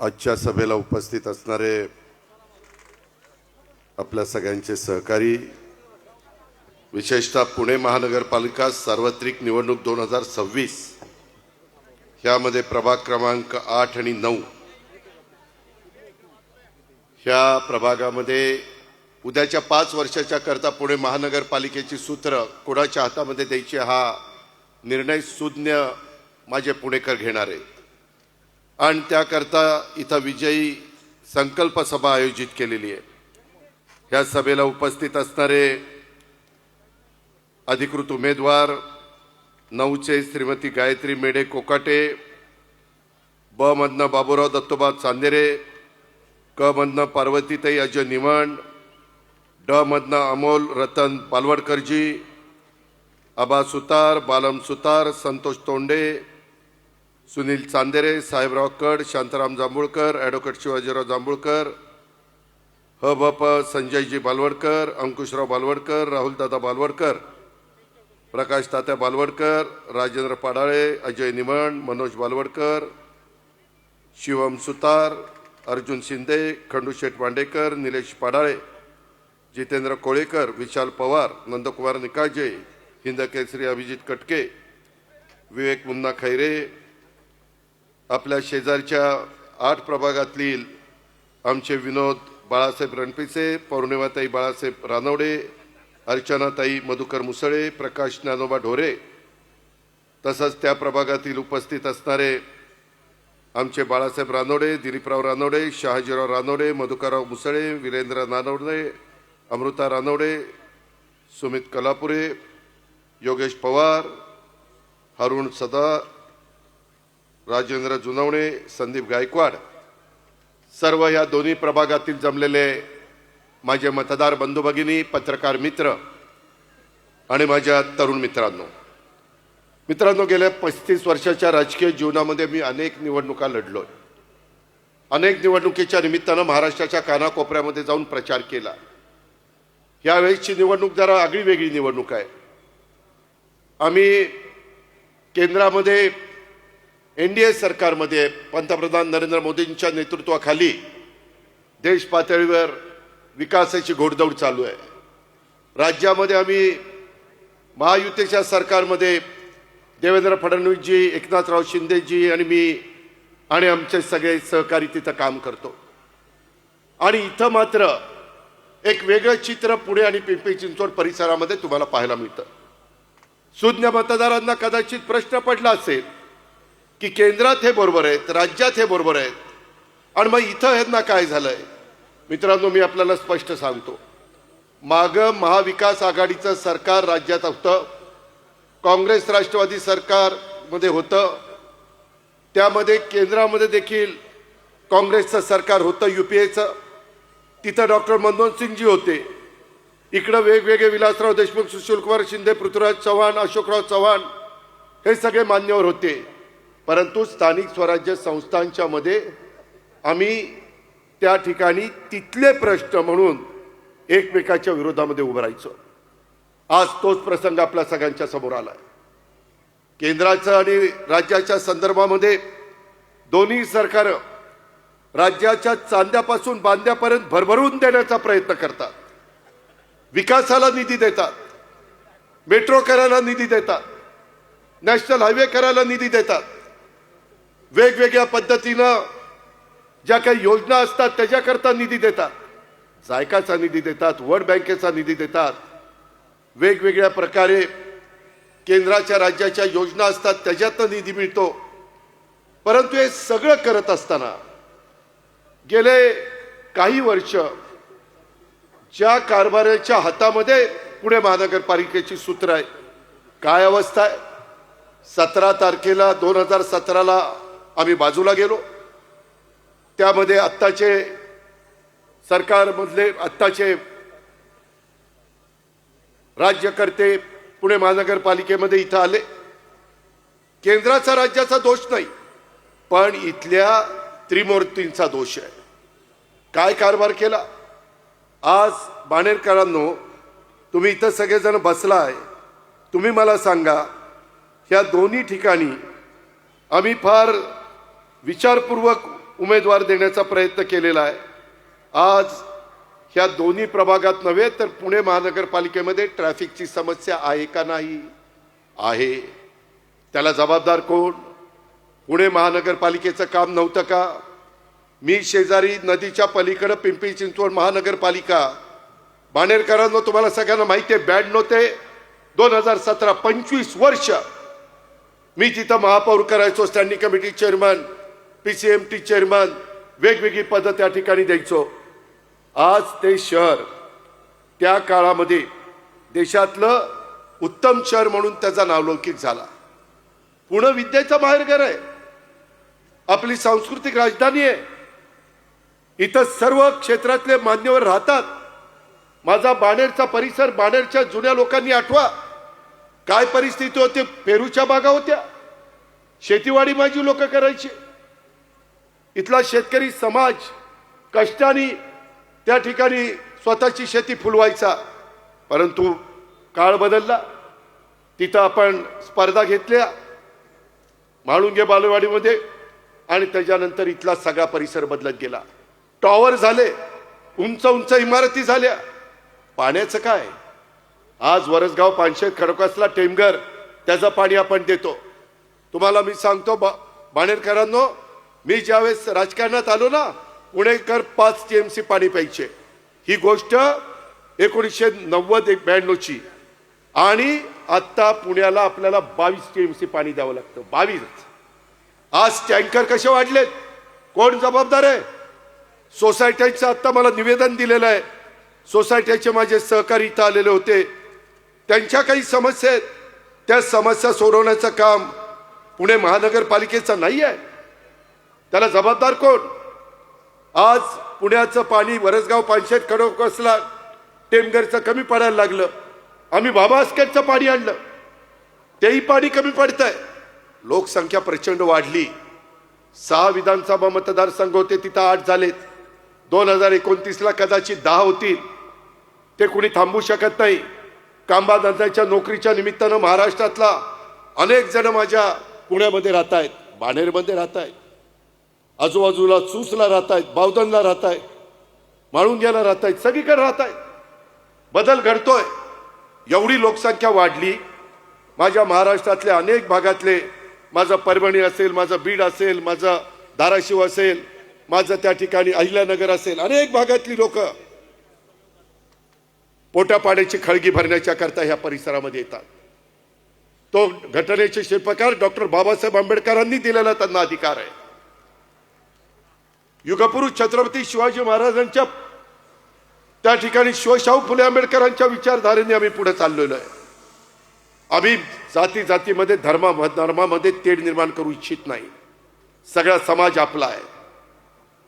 आजच्या सभेला उपस्थित असणारे आपल्या सगळ्यांचे सहकारी, विशेषतः पुणे महानगरपालिका सार्वत्रिक निवडणूक 2026 ह्यामध्ये प्रभाग क्रमांक 8 आणि 9 ह्या प्रभागामध्ये उद्याच्या 5 वर्षाच्या करता पुणे महानगरपालिकेची सूत्र कोणाच्या हातामध्ये द्यायची हा निर्णय सुज्ञ माझे पुणेकर घेणार आहेत आणि त्याकरता इथं विजयी संकल्प सभा आयोजित केलेली आहे। ह्या सभेला उपस्थित असणारे अधिकृत उमेदवार 9चे श्रीमती गायत्री मेढे कोकाटे, ब मधनं बाबूराव दत्तोबा चांदेरे, क मधनं पार्वतीताई अजय निमण, ड मधनं अमोल रतन पालवडकरजी, आबा सुतार, बालम सुतार, संतोष तोंडे, सुनील चांदेरे, साहेबराव कड, शांताराम जांभूळकर, ॲडव्होकेट शिवाजीराव जांभूळकर, ह भ प संजयजी बालवडकर, अंकुशराव बालवडकर, राहुलदादा बालवडकर, प्रकाश तात्या बालवडकर, राजेंद्र पाडाळे, अजय निमण, मनोज बालवडकर, शिवम सुतार, अर्जुन शिंदे, खंडूशेठ वांडेकर, निलेश पाडाळे, जितेंद्र कोळेकर, विशाल पवार, नंदकुमार निकाजे, हिंदकेसरी अभिजित कटके, विवेक मुन्ना खैरे, आपल्या शेजारच्या 8 प्रभागातील आमचे विनोद बाळासाहेब रणपिसे, पौर्णिमाताई बाळासाहेब रानवडे, अर्चनाताई मधुकर मुसळे, प्रकाश ज्ञानोबा ढोरे, तसंच त्या प्रभागातील उपस्थित असणारे आमचे बाळासाहेब रानवडे, दिलीपराव रानवडे, शहाजीराव रानवडे, मधुकरराव मुसळे, वीरेंद्र रानवडे, अमृता रानवडे, सुमित कलापुरे, योगेश पवार, हरुण सदा, राजेंद्र जुनवणे, संदीप गायकवाड, सर्व या दोन्ही प्रभागातील जमलेले माझे मतदार बंधू भगिनी, पत्रकार मित्र आणि माझ्या तरुण मित्रांनो, गेल्या 35 वर्षाच्या राजकीय जीवनामध्ये मी अनेक निवडणुका लढलोय। अनेक निवडणुकीच्या निमित्तानं महाराष्ट्राच्या कानाकोपऱ्यामध्ये जाऊन प्रचार केला। यावेळीची निवडणूक जरा आगळी वेगळी निवडणूक आहे। आम्ही केंद्रामध्ये एनडीए सरकारमध्ये पंतप्रधान नरेंद्र मोदींच्या नेतृत्वाखाली देश पातळीवर विकासाची घोडदौड चालू आहे। राज्यामध्ये आम्ही महायुतीच्या सरकारमध्ये देवेंद्र फडणवीसजी, एकनाथराव शिंदेजी आणि मी आणि आमचे सगळे सहकारी तिथं काम करतो। आणि इथं मात्र एक वेगळं चित्र पुणे आणि पिंपरी चिंचवड परिसरामध्ये तुम्हाला पाहायला मिळतं। सुज्ञ मतदारांना कदाचित प्रश्न पडला असेल की केंद्रात हे बरोबर आहेत, राज्यात हे बरोबर आहेत, आणि मग इथं ह्यांना काय झालंय? मित्रांनो, मी आपल्याला स्पष्ट सांगतो, मागं महाविकास आघाडीचं सरकार राज्यात होतं, काँग्रेस राष्ट्रवादी सरकारमध्ये होतं, त्यामध्ये केंद्रामध्ये देखील काँग्रेसचं सरकार होतं, युपीएचं, तिथं डॉक्टर मनमोहन सिंगजी होते, इकडं वेगवेगळे विलासराव देशमुख, सुशीलकुमार शिंदे, पृथ्वीराज चव्हाण, अशोकराव चव्हाण हे सगळे मान्यवर होते। परंतु स्थानिक स्वराज्य संस्थांच्या मध्ये आम्ही त्या ठिकाणी तिथले प्रश्न म्हणून एकमेकाच्या विरोधामध्ये उभं राहायचो। आज तोच प्रसंग आपल्या सगळ्यांच्या समोर आलाय। केंद्राचं आणि राज्याच्या संदर्भामध्ये दोन्ही सरकार राज्याच्या चांद्यापासून बांद्यापर्यंत भरभरून देण्याचा प्रयत्न करतात, विकासाला निधी देतात, मेट्रो करायला निधी देतात, नॅशनल हायवे करायला निधी देतात, वेगवेगळ्या पद्धतीनं ज्या काही योजना असतात त्याच्याकरता निधी देतात, जायकाचा निधी देतात, वर्ल्ड बँकेचा निधी देतात, वेगवेगळ्या प्रकारे केंद्राच्या राज्याच्या योजना असतात त्याच्यातनं निधी मिळतो। परंतु हे सगळं करत असताना गेले काही वर्ष ज्या कारभाराच्या हातामध्ये पुणे महानगरपालिकेची सूत्र आहे, काय अवस्था आहे? 17 तारखेला 2017ला आम्ही बाजूला गेलो, त्यामध्ये आत्ताचे सरकारमधले आत्ताचे राज्यकर्ते पुणे महानगरपालिकेमध्ये इथं आले। केंद्राचा राज्याचा दोष नाही, पण इथल्या त्रिमूर्तींचा दोष आहे। काय कारभार केला? आज बाणेरकरांनो, तुम्ही इथं सगळेजण बसलाय, तुम्ही मला सांगा, ह्या दोन्ही ठिकाणी आम्ही फार विचारपूर्वक उमेदवार देण्याचा प्रयत्न केलेला आहे. आज ह्या दोन्ही प्रभागात नव्हे तर पुणे महानगरपालिकेमध्ये ट्रॅफिकची समस्या आहे का नाही? आहे. त्याला जबाबदार कोण? पुणे महानगरपालिकेचं काम नव्हतं का? मी शेजारी नदीच्या पलीकडे पिंपरी चिंचवड महानगरपालिका, बाणेरकरांनो तुम्हाला सगळ्यांना माहिती आहे, 92 ते 2017 25 वर्ष मी तिथं महापौर करायचो, standing committee chairman, PCMT chairman, वेगवेगळी पदं त्या ठिकाणी द्यायचो. आज ते शहर त्या काळामध्ये देशातलं उत्तम शहर म्हणून त्याचा नावलौकिक झाला. पुणे विद्येचं माहेरघर आहे, आपली सांस्कृतिक राजधानी आहे. इथं सर्व क्षेत्रातले मान्यवर राहतात. माझा बाणेरचा परिसर, बाणेरच्या जुन्या लोकांनी आठवा काय परिस्थिती होती. पेरूच्या बागा होत्या, शेतीवाडी माझी लोक करायची. इथला शेतकरी समाज कष्टाने त्या ठिकाणी स्वतःची शेती फुलवायचा. परंतु काळ बदलला. तिथं आपण स्पर्धा घेतल्या म्हाळुंगे बालेवाडीमध्ये आणि त्याच्यानंतर इथला सगळा परिसर बदलत गेला. टॉवर झाले, उंच उंच इमारती झाल्या. पाण्याचं काय? आज वरसगाव, पानशेत, खडकवासला, टेमघर त्याचं पाणी आपण देतो. तुम्हाला मी सांगतो बाणेरकरांनो, मी ज्यावेळेस राजकारणात आलो ना, पुणेकर 5 TMC पाणी प्यायचे. ही गोष्ट 1990-92ची आणि आत्ता पुण्याला आपल्याला 22 TMC पाणी द्यावं लागतं. 22. आज टँकर कसे वाढलेत? कोण जबाबदार आहे? सोसायट्यांचं आत्ता मला निवेदन दिलेलं आहे. सोसायटीचे माझे सहकारी इथं आलेले होते. त्यांच्या काही समस्या आहेत, त्या समस्या सोडवण्याचं काम पुणे महानगरपालिकेचं नाही आहे. त्याला जबाबदार कोण? आज पुण्याचं पाणी वरसगाव, पानशेत, खडकवासला, टेमघरचं कमी पडायला लागलं. आम्ही भामास्करचं पाणी आणलं, तेही पाणी कमी पडतंय. लोकसंख्या प्रचंड वाढली. 6 विधानसभा मतदारसंघ होते, तिथं 8 झालेत. 2029ला कदाचित 10 होतील. ते कुणी थांबू शकत नाही. कांबा धंद्याच्या नोकरीच्या निमित्तानं महाराष्ट्रातला अनेक जण माझ्या पुण्यामध्ये राहत आहेत, बाणेरमध्ये राहत आहेत, आजूबाजूला चूसला राहत आहेत, बावधनला राहत आहेत, म्हाळुंग्याला राहत आहेत, सगळीकडे राहत आहेत. बदल घडतोय. एवढी लोकसंख्या वाढली. माझ्या महाराष्ट्रातल्या अनेक भागातले, माझं परभणी असेल, माझं बीड असेल, माझं धाराशिव असेल, माझं त्या ठिकाणी अहिल्यानगर असेल, अनेक भागातली लोक पोटापाण्याची खळगी भरण्याच्या करता ह्या परिसरामध्ये येतात. तो घटनेचे शिल्पकार डॉक्टर बाबासाहेब आंबेडकरांनी दिलेला त्यांना अधिकार आहे. युगपुरुष छत्रपती शिवाजी महाराजांच्या त्या ठिकाणी शाहू फुले आंबेडकरांच्या विचारधारेने आम्ही पुढे चाललेलो आहे. आम्ही जाती जातीमध्ये धर्मामध्ये तेढ निर्माण करू इच्छित नाही. सगळा समाज आपला आहे.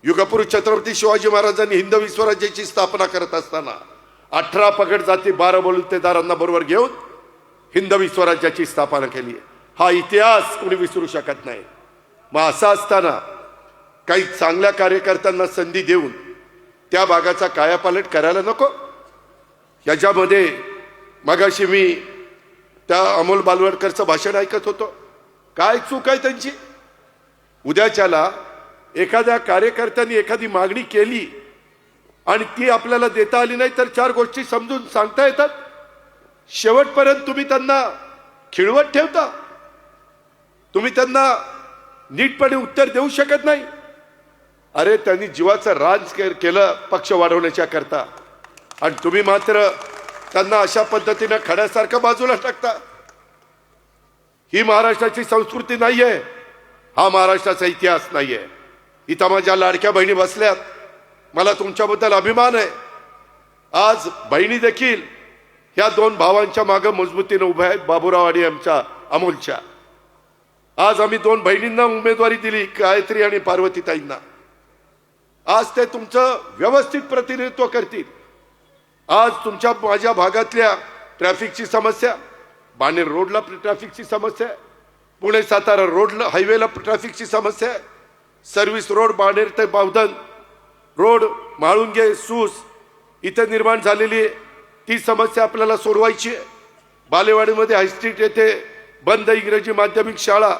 युगपुरुष छत्रपती शिवाजी महाराजांनी हिंदवी स्वराज्याची स्थापना करत असताना 18 पगड जाती 12 बलुतेदारांना बरोबर घेऊन हिंदवी स्वराज्याची स्थापना केली. हा इतिहास कोणी विसरू शकत नाही. मग असं असताना काही चांगल्या कार्यकर्त्यांना संधी देऊन त्या भागाचा कायापालट करायला नको. याच्यामध्ये मगाशी मी त्या अमोल बालवडकरचं भाषण ऐकत होतो. काय चूक आहे त्यांची? उद्याच्याला एखाद्या कार्यकर्त्यांनी एखादी मागणी केली आणि ती आपल्याला देता आली नाही तर 4 गोष्टी समजून सांगता येतात. शेवटपर्यंत तुम्ही त्यांना खिळवत ठेवता. तुम्ही त्यांना नीटपणे उत्तर देऊ शकत नाही. अरे त्यांनी जीवाचं राज केलं पक्ष वाढवण्याच्या करता आणि तुम्ही मात्र त्यांना अशा पद्धतीने खड्यासारखं बाजूला टाकता. ही महाराष्ट्राची संस्कृती नाहीये. हा महाराष्ट्राचा इतिहास नाहीये. इथं माझ्या लाडक्या बहिणी बसल्यात. मला तुमच्याबद्दल अभिमान आहे. आज बहिणी देखील ह्या 2 भावांच्या मागे मजबूतीने उभ्या आहेत, बाबूराव आणि आमच्या अमोलच्या. आज आम्ही 2 बहिणींना उमेदवारी दिली, गायत्री आणि पार्वतीताईंना. आज ते तुमचं व्यवस्थित प्रतिनिधित्व करतील. आज तुमच्या माझ्या भागातल्या ट्रॅफिकची समस्या, बाणेर रोडला ट्रॅफिकची समस्या आहे, पुणे सातारा रोडला हायवेला ट्रॅफिकची समस्या आहे, सर्व्हिस रोड बाणेर ते बावधन रोड, म्हाळुंगे, सूस इथे निर्माण झालेली आहे. ती समस्या आपल्याला सोडवायची आहे. बालेवाडीमध्ये हायस्ट्रीट येथे बंद इंग्रजी माध्यमिक शाळा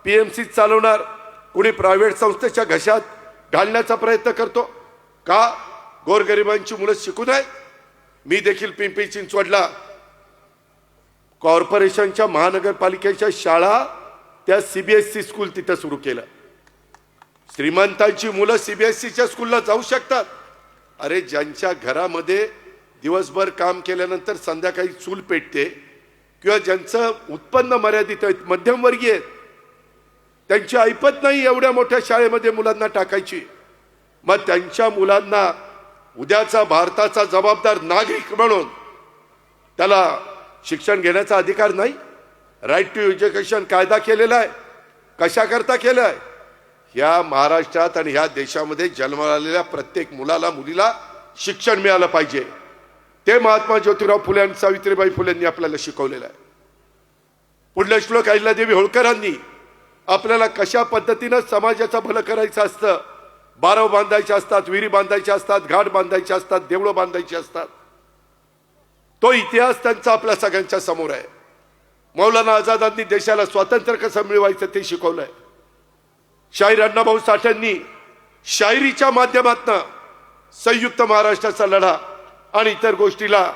PMC चालवणार. कुणी प्रायव्हेट संस्थेच्या घशात घालण्याचा प्रयत्न करतो का? गोरगरिबांची मुलं शिकू नये. मी देखील पिंपरी चिंचवडला कॉर्पोरेशनच्या महानगरपालिकेच्या शाळा त्या सीबीएसई स्कूल तिथं सुरू केलं. श्रीमंतांची मुलं सीबीएसईच्या स्कूलला जाऊ शकतात. अरे ज्यांच्या घरामध्ये दिवसभर काम केल्यानंतर संध्याकाळी चूल पेटते किंवा ज्यांचं उत्पन्न मर्यादित आहे, मध्यमवर्गीय आहेत, त्यांची ऐपत नाही एवढ्या मोठ्या शाळेमध्ये मुलांना टाकायची. मग त्यांच्या मुलांना उद्याचा भारताचा जबाबदार नागरिक म्हणून त्याला शिक्षण घेण्याचा अधिकार नाही? राईट टू एज्युकेशन कायदा केलेला आहे. कशाकरता केला आहे? या महाराष्ट्रात आणि ह्या देशामध्ये जन्माला आलेल्या प्रत्येक मुलाला मुलीला शिक्षण मिळालं पाहिजे. ते महात्मा ज्योतिराव फुले आणि सावित्रीबाई फुलेंनी आपल्याला शिकवलेलं आहे. पुण्यश्लोक अहिल्यादेवी होळकरांनी आपल्याला कशा पद्धतीनं समाजाचं भलं करायचं असतं, बारव बांधायचे असतात, विहिरी बांधायच्या असतात, घाट बांधायचे असतात, देवळं बांधायची असतात, तो इतिहास त्यांचा आपल्या सगळ्यांच्या समोर आहे. मौलाना आझादांनी देशाला स्वातंत्र्य कसं मिळवायचं ते शिकवलंय. शाहीर अण्णाभाऊ साठेंनी शायरीच्या माध्यमातून संयुक्त महाराष्ट्राचा लढा आणि इतर गोष्टीला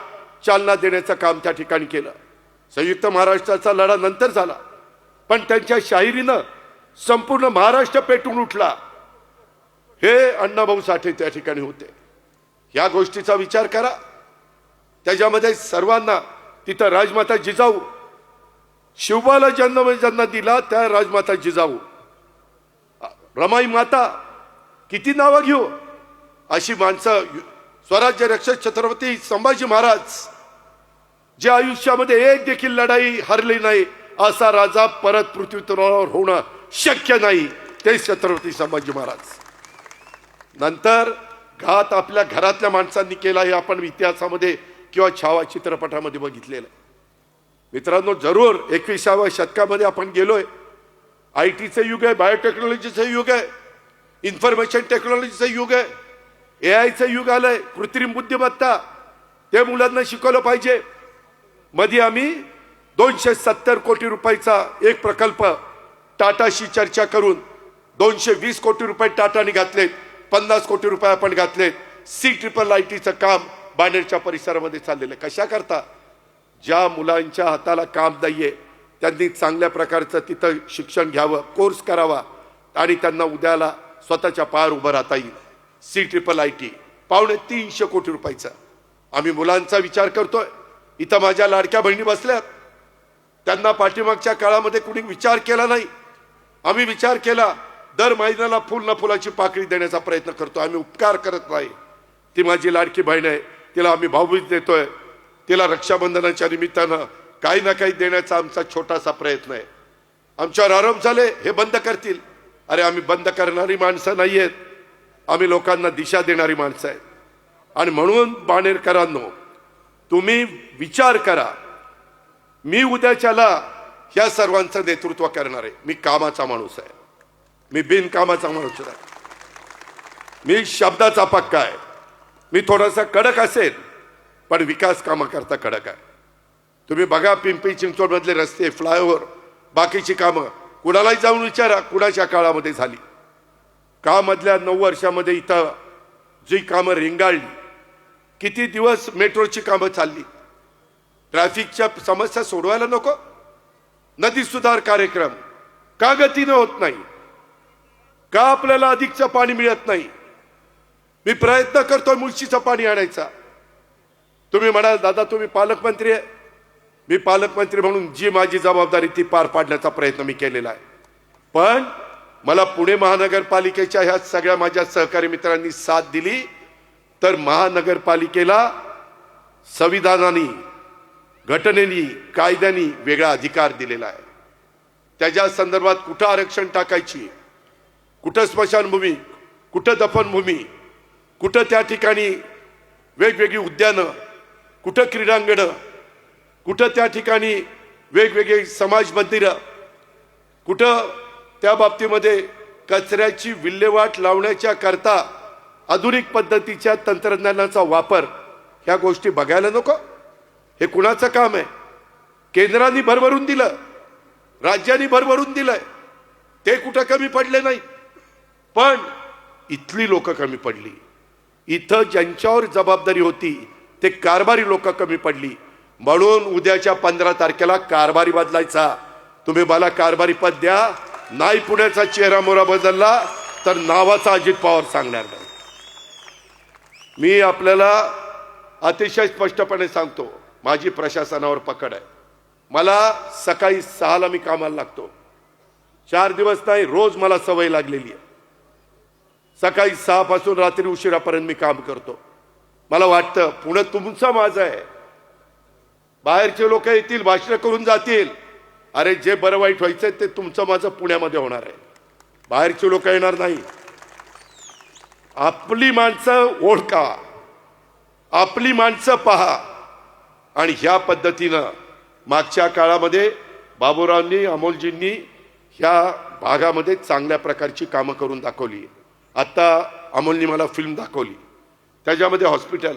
चालना देण्याचं काम त्या ठिकाणी केलं. संयुक्त महाराष्ट्राचा लढा नंतर झाला, पण त्यांच्या शाहिरीनं संपूर्ण महाराष्ट्र पेटून उठला. हे अण्णाभाऊ साठे त्या ठिकाणी होते. ह्या गोष्टीचा विचार करा. त्याच्यामध्ये सर्वांना तिथं राजमाता जिजाऊ, शिवबाला जन्म दिला त्या राजमाता जिजाऊ, रमाई माता, किती नावं घेऊ, अशी माणसं, स्वराज्य रक्षक छत्रपती संभाजी महाराज, जे आयुष्यामध्ये एक देखील लढाई हरली नाही असा राजा परत पृथ्वीतलावर होणं शक्य नाही, ते छत्रपती संभाजी महाराज. नंतर घात आपल्या घरातल्या माणसांनी केला हे आपण इतिहासामध्ये किंवा छावा चित्रपटामध्ये बघितलेलं. मित्रांनो, जरूर 21व्या शतकामध्ये आपण गेलोय. IT चं युग आहे, बायोटेक्नॉलॉजीचं युग आहे, इन्फॉर्मेशन टेक्नॉलॉजीचं युग आहे, AI चं युग आलंय, कृत्रिम बुद्धिमत्ता, ते मुलांना शिकवलं पाहिजे. मध्ये आम्ही 270 कोटी रुपयाचा एक प्रकल्प टाटाशी चर्चा करून 220 कोटी रुपये टाटाने घातलेत, 50 कोटी रुपये आपण घातलेत. CIIITचं काम बाणेरच्या परिसरामध्ये चाललेलं. कशा करता? ज्या मुलांच्या हाताला काम नाहीये त्यांनी चांगल्या प्रकारचं तिथं शिक्षण घ्यावं, कोर्स करावा आणि त्यांना उद्याला स्वतःच्या पायावर उभं राहता येईल. CIIIT 350 कोटी रुपयाचा आम्ही मुलांचा विचार करतोय. इथं माझ्या लाडक्या बहिणी बसल्यात, त्यांना पाठीमागच्या काळामध्ये कुणी विचार केला नाही. आम्ही विचार केला. दर महिन्याला फुल ना फुलाची पाकळी देण्याचा प्रयत्न करतो. आम्ही उपकार करत नाही. ती माझी लाडकी बहीण आहे, तिला आम्ही भाऊबीज देतोय, तिला रक्षाबंधनाच्या निमित्तानं काही ना काही देण्याचा आमचा छोटासा प्रयत्न आहे. आमच्यावर आरोप झाले हे बंद करतील. अरे आम्ही बंद करणारी माणसं नाही आहेत, आम्ही लोकांना दिशा देणारी माणसं आहेत. आणि म्हणून बाणेरकरांनो, तुम्ही विचार करा. मी उद्याच्याला ह्या सर्वांचं नेतृत्व करणार आहे. मी कामाचा माणूस आहे, मी बिनकामाचा माणूस आहे, मी शब्दाचा पक्का आहे. मी थोडासा कडक असेल पण विकास कामाकरता कडक आहे. तुम्ही बघा पिंपरी चिंचवड मधले रस्ते, फ्लायओव्हर, बाकीची कामं कुणालाही जाऊन विचारा कुणाच्या काळामध्ये झाली का. मधल्या 9 वर्षामध्ये इथं जी कामं रेंगाळली, किती दिवस मेट्रोची कामं चालली, ट्रॅफिकच्या समस्या सोडवायला नको. नदी सुधार कार्यक्रम का गतीनं होत नाही? का आपल्याला अधिकचं पाणी मिळत नाही? मी प्रयत्न करतोय मुळशीचं पाणी आणायचा. तुम्ही म्हणाल दादा तुम्ही पालकमंत्री आहे. मी पालकमंत्री म्हणून जी माझी जबाबदारी ती पार पाडण्याचा प्रयत्न मी केलेला आहे. पण मला पुणे महानगरपालिकेच्या ह्या सगळ्या माझ्या सहकारी मित्रांनी साथ दिली तर महानगरपालिकेला संविधानाने, घटनेने, कायद्याने वेगळा अधिकार दिलेला आहे. त्याच्या संदर्भात कुठं आरक्षण टाकायची, कुठं स्मशानभूमी, कुठं दफनभूमी, कुठं त्या ठिकाणी वेगवेगळी उद्यानं, कुठं क्रीडांगणं, कुठं त्या ठिकाणी वेगवेगळे समाज मंदिरं, कुठं त्या बाबतीमध्ये कचऱ्याची विल्हेवाट लावण्याच्या करता आधुनिक पद्धतीच्या तंत्रज्ञानाचा वापर, ह्या गोष्टी बघायला नको? हे कुणाचं काम आहे? केंद्राने भरभरून दिलं, राज्यांनी भरभरून दिलंय. ते कुठं कमी पडले नाही, पण इथली लोक कमी पडली. इथं ज्यांच्यावर जबाबदारी होती ते कारभारी लोक कमी पडली. म्हणून उद्याच्या 15 तारखेला कारभारी बदलायचा. तुम्ही मला कारभारी पद द्या, नाही पुण्याचा चेहरा मोहरा बदलला तर नावाचा अजित पवार सांगणार नाही. मी आपल्याला अतिशय स्पष्टपणे सांगतो, माझी प्रशासनावर पकड आहे. मला सकाळी 6ला मी कामाला लागतो. 4 दिवस नाही, रोज मला सवय लागलेली आहे. सकाळी 6 पासून रात्री उशिरापर्यंत मी काम करतो. मला वाटतं पुणे तुमचं माझं आहे. बाहेरचे लोक येतील, भाषण करून जातील. अरे जे बरं वाईट व्हायचंय ते तुमचं माझं पुण्यामध्ये होणार आहे, बाहेरचे लोक येणार नाही. आपली माणसं ओळखा, आपली माणसं पहा. आणि ह्या पद्धतीनं मागच्या काळामध्ये बाबूरावांनी, अमोलजींनी ह्या भागामध्ये चांगल्या प्रकारची कामं करून दाखवली. आता अमोलनी मला फिल्म दाखवली, त्याच्यामध्ये हॉस्पिटल.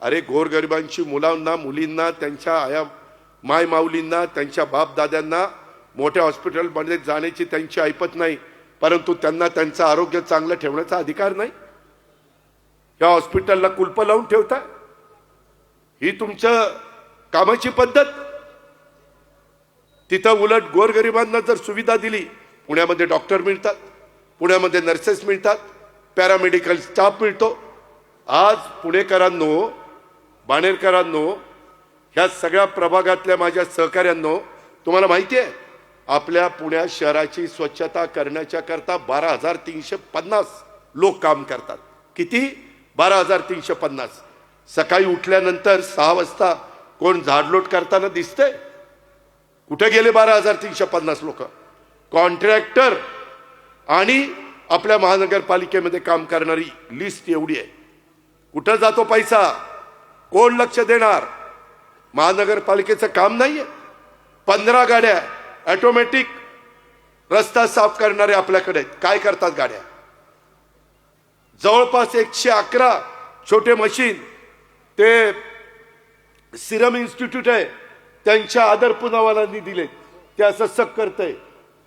अरे गोरगरिबांची मुलांना, मुलींना, त्यांच्या आया माय माऊलींना, त्यांच्या बाप दाद्यांना मोठ्या हॉस्पिटलमध्ये जाण्याची त्यांची ऐपत नाही, परंतु त्यांना त्यांचं आरोग्य चांगलं ठेवण्याचा अधिकार नाही. या हॉस्पिटलला कुलप लावून ठेवता. ही तुमचं कामाची पद्धत. तिथं उलट गोरगरिबांना जर सुविधा दिली, पुण्यामध्ये डॉक्टर मिळतात, पुण्यामध्ये नर्सेस मिळतात, पॅरामेडिकल स्टाफ मिळतो. आज पुणेकरांनो, बाणेरकरांनो, ह्या सगळ्या प्रभागातल्या माझ्या सहकाऱ्यांनो, तुम्हाला माहिती आहे आपल्या पुण्या शहराची स्वच्छता करण्याच्या करता 12,350 लोक काम करतात. किती? 12,350. सकाळी उठल्यानंतर 6 वाजता कोण झाडलोट करताना दिसतंय? कुठे गेले 12,350 लोक? कॉन्ट्रॅक्टर आणि आपल्या महानगरपालिकेमध्ये काम करणारी लिस्ट एवढी आहे. कुठं जातो पैसा? कोण लक्ष देणार? महानगरपालिकेचं काम नाहीये. 15 गाड्या ऑटोमॅटिक रस्ता साफ करणारे आपल्याकडे काय करतात गाड्या? जवळपास 111 छोटे मशीन. ते सिरम इन्स्टिट्यूट आहे, त्यांच्या आदर पुनावालांनी दिले. ते असं सक करतंय,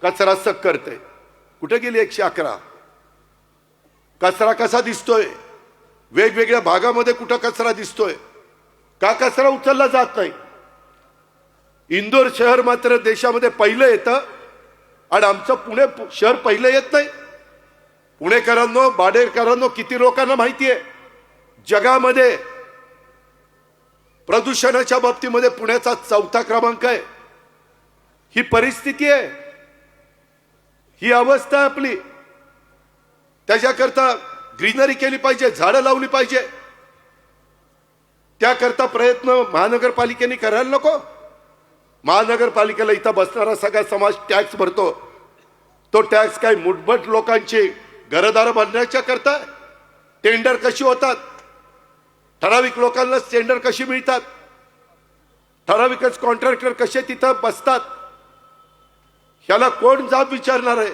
कचरा सक करतंय. कुठे गेली 111? कचरा कसा दिसतोय? वेगवेगळ्या भागामध्ये कुठं कचरा दिसतोय? का कचरा उचलला जात नाही? इंदोर शहर मात्र देशामध्ये पहिलं येतं आणि आमचं पुणे शहर पहिलं येत नाही. पुणेकरांनो, बाणेरकरांनो, किती लोकांना माहिती आहे जगामध्ये प्रदूषणाच्या बाबतीमध्ये पुण्याचा 4था क्रमांक आहे. ही परिस्थिती आहे, ही अवस्था आहे आपली. त्याच्याकरता ग्रीनरी केली पाहिजे, झाडं लावली पाहिजे. त्याकरता प्रयत्न महानगरपालिकेने करायला नको? महानगरपालिकेला इथं बसणारा सगळा समाज टॅक्स भरतो. तो टॅक्स काय मुठभट लोकांची घरदारं बांधण्याच्या करता? टेंडर कशी होतात? ठराविक लोकांना टेंडर कशी मिळतात? ठराविकच कॉन्ट्रॅक्टर कसे तिथं बसतात? ह्याला कोण जाब विचारणार आहे?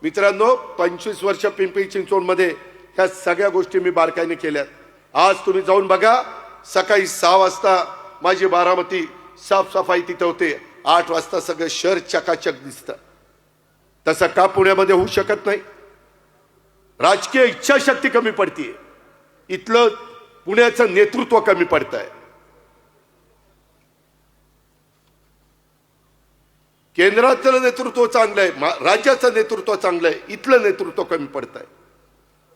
मित्रांनो, 25 वर्ष पिंपरी चिंचवडमध्ये ह्या सगळ्या गोष्टी मी बारकाईने केल्यात. आज तुम्ही जाऊन बघा, सकाळी 6 वाजता माझी बारामती साफसफाई तिथं होते. 8 वाजता सगळं शहर चकाचक दिसतं. तसं का पुण्यामध्ये होऊ शकत नाही? राजकीय इच्छाशक्ती कमी पडतीये. इथलं पुण्याचं नेतृत्व कमी पडत आहे. केंद्रातलं नेतृत्व चांगलं आहे, राज्याचं नेतृत्व चांगलं आहे, इथलं नेतृत्व कमी पडत आहे.